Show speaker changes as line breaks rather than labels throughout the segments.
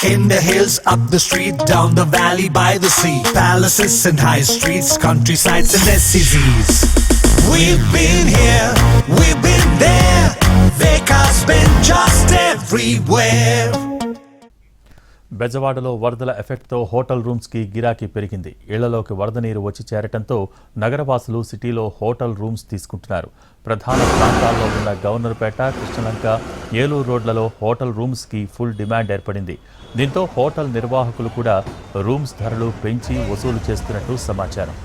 In the hills, up the street, down the valley, by the sea, palaces and high streets, countrysides and SCZs. We've been here, we've been there, Vekas been just everywhere.
బెజవాడలో వరదల ఎఫెక్ట్తో hotel రూమ్స్కి గిరాకీ పెరిగింది. ఇళ్లలోకి వరద నీరు వచ్చి చేరటంతో నగరవాసులు సిటీలో hotel rooms తీసుకుంటున్నారు. ప్రధాన ప్రాంతాల్లో ఉన్న గవర్నర్పేట, కృష్ణలంక, ఏలూరు రోడ్లలో హోటల్ రూమ్స్కి ఫుల్ డిమాండ్ ఏర్పడింది. దీంతో హోటల్ నిర్వాహకులు కూడా రూమ్స్ ధరలు పెంచి వసూలు చేస్తున్నట్టు సమాచారం.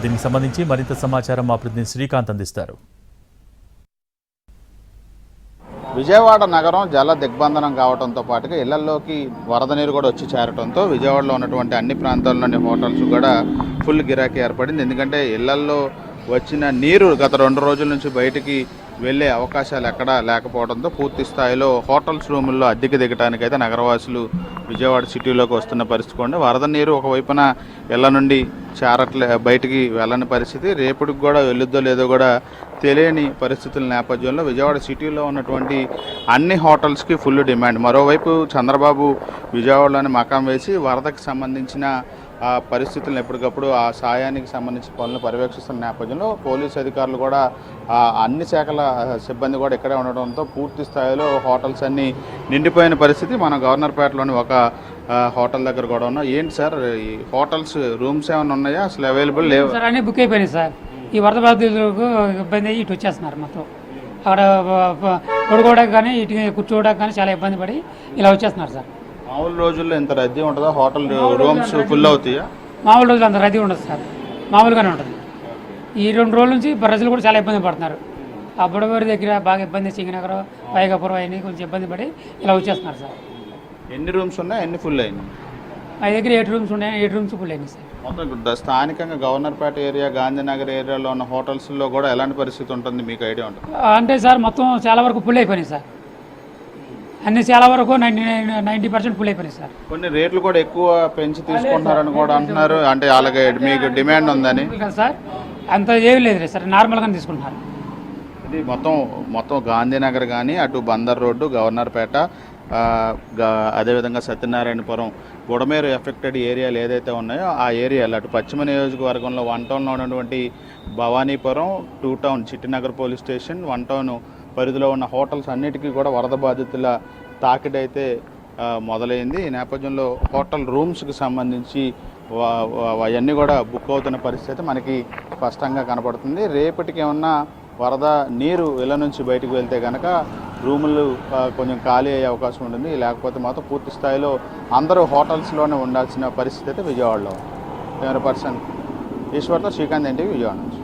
దీనికి సంబంధించి మరింత సమాచారం మా ప్రతినిధి శ్రీకాంత్ అందిస్తారు.
విజయవాడ నగరం జల దిగ్బంధనం కావడంతో పాటుగా ఇళ్లలోకి వరద నీరు కూడా వచ్చి చేరడంతో విజయవాడలో ఉన్నటువంటి అన్ని ప్రాంతాల్లోని హోటల్స్ కూడా ఫుల్ గిరాకీ ఏర్పడింది. ఎందుకంటే ఇళ్లల్లో వచ్చిన నీరు గత 2 రోజుల నుంచి బయటికి వెళ్ళే అవకాశాలు ఎక్కడా లేకపోవడంతో పూర్తి స్థాయిలో హోటల్స్ రూముల్లో అద్దెకి దిగడానికి అయితే నగరవాసులు విజయవాడ సిటీలోకి వస్తున్న పరిస్థితి ఉంది. వరద నీరు ఒకవైపున ఇళ్ల నుండి బయటికి వెళ్ళని పరిస్థితి, రేపటికి కూడా వెళ్ళొద్దో లేదో కూడా తెలియని పరిస్థితుల నేపథ్యంలో విజయవాడ సిటీలో ఉన్నటువంటి అన్ని హోటల్స్కి ఫుల్ డిమాండ్. మరోవైపు చంద్రబాబు విజయవాడలోని మకాం వేసి వరదకి సంబంధించిన పరిస్థితులను ఎప్పటికప్పుడు ఆ సాయానికి సంబంధించిన పనులను పర్యవేక్షిస్తున్న నేపథ్యంలో పోలీసు అధికారులు కూడా అన్ని శాఖల సిబ్బంది కూడా ఇక్కడే ఉండడంతో పూర్తి స్థాయిలో హోటల్స్ అన్నీ నిండిపోయిన పరిస్థితి. మన గవర్నర్పేటలోని ఒక హోటల్ దగ్గర కూడా ఉన్నాం. ఏంటి సార్, ఈ హోటల్స్ రూమ్స్ ఏమైనా ఉన్నాయా, అసలు అవైలబుల్ లేవు
సార్? అన్నీ బుక్ అయిపోయినాయి సార్. ఈ వరద బాధితులకు ఇబ్బంది అయ్యి ఇటు వచ్చేస్తున్నారు. మొత్తం అక్కడ పడుకోవడానికి కానీ ఇటు కూర్చోవడానికి కానీ చాలా ఇబ్బంది పడి ఇలా వచ్చేస్తున్నారు సార్.
మామూలు రోజుల్లో ఎంత రద్దీ ఉంటుందా? హోటల్ రూమ్స్ ఫుల్ అవుతాయా?
మామూలు రోజులు అంత రద్దీ ఉండదు సార్, మామూలుగానే ఉంటుంది. ఈ 2 రోజుల నుంచి ప్రజలు కూడా చాలా ఇబ్బంది పడుతున్నారు. ఆ బుడగోరి దగ్గర బాగా ఇబ్బంది, సింగనగరం, వైగాపురం అవన్నీ కొంచెం ఇబ్బంది పడి ఇలా వచ్చేస్తున్నారు సార్.
ఎన్ని రూమ్స్ ఉన్నాయి, ఎన్ని ఫుల్ అయినాయి?
మా దగ్గర 7 రూమ్స్ ఉన్నాయి, 7 రూమ్స్ ఫుల్ అయినాయి సార్.
మొత్తం స్థానికంగా గవర్నర్పేట ఏరియా, గాంధీనగర్ ఏరియాలో ఉన్న హోటల్స్లో కూడా ఎలాంటి పరిస్థితి ఉంటుంది, మీకు ఐడియా ఉంటుంది?
అంటే సార్ మొత్తం చాలా వరకు ఫుల్ అయిపోయినాయి సార్. అన్ని చాలా వరకు 90% ఫుల్ అయిపోయినాయి సార్.
కొన్ని రేట్లు కూడా ఎక్కువ పెంచి తీసుకుంటున్నారని కూడా అంటున్నారు. అంటే అలాగే మీకు డిమాండ్ ఉందని
సార్? అంత ఏమీ లేదు సార్, నార్మల్గానే తీసుకుంటున్నారు.
ఇది మొత్తం గాంధీనగర్ కానీ, అటు బందర్ రోడ్డు, గవర్నర్పేట, అదేవిధంగా సత్యనారాయణపురం, బుడమేరు ఎఫెక్టెడ్ ఏరియాలు ఏదైతే ఉన్నాయో ఆ ఏరియాలు, అటు పశ్చిమ నియోజకవర్గంలో 1 టౌన్లో ఉన్నటువంటి Bhavanipuram, 2 town Chittinagar police station, 1 town పరిధిలో ఉన్న హోటల్స్ అన్నిటికీ కూడా వరద బాధితుల తాకిడైతే మొదలైంది. ఈ నేపథ్యంలో హోటల్ రూమ్స్కి సంబంధించి అవన్నీ కూడా బుక్ అవుతున్న పరిస్థితి మనకి స్పష్టంగా కనపడుతుంది. రేపటికి ఏమన్నా వరద నీరు ఇళ్ళ నుంచి బయటకు వెళ్తే కనుక రూములు కొంచెం ఖాళీ అయ్యే అవకాశం ఉంటుంది. లేకపోతే మాత్రం పూర్తి స్థాయిలో అందరూ హోటల్స్లోనే ఉండాల్సిన పరిస్థితి అయితే విజయవాడలో. 100% ఈశ్వర్తో శ్రీకాంత్ ఎన్టీవీ, విజయవాడ నుంచి.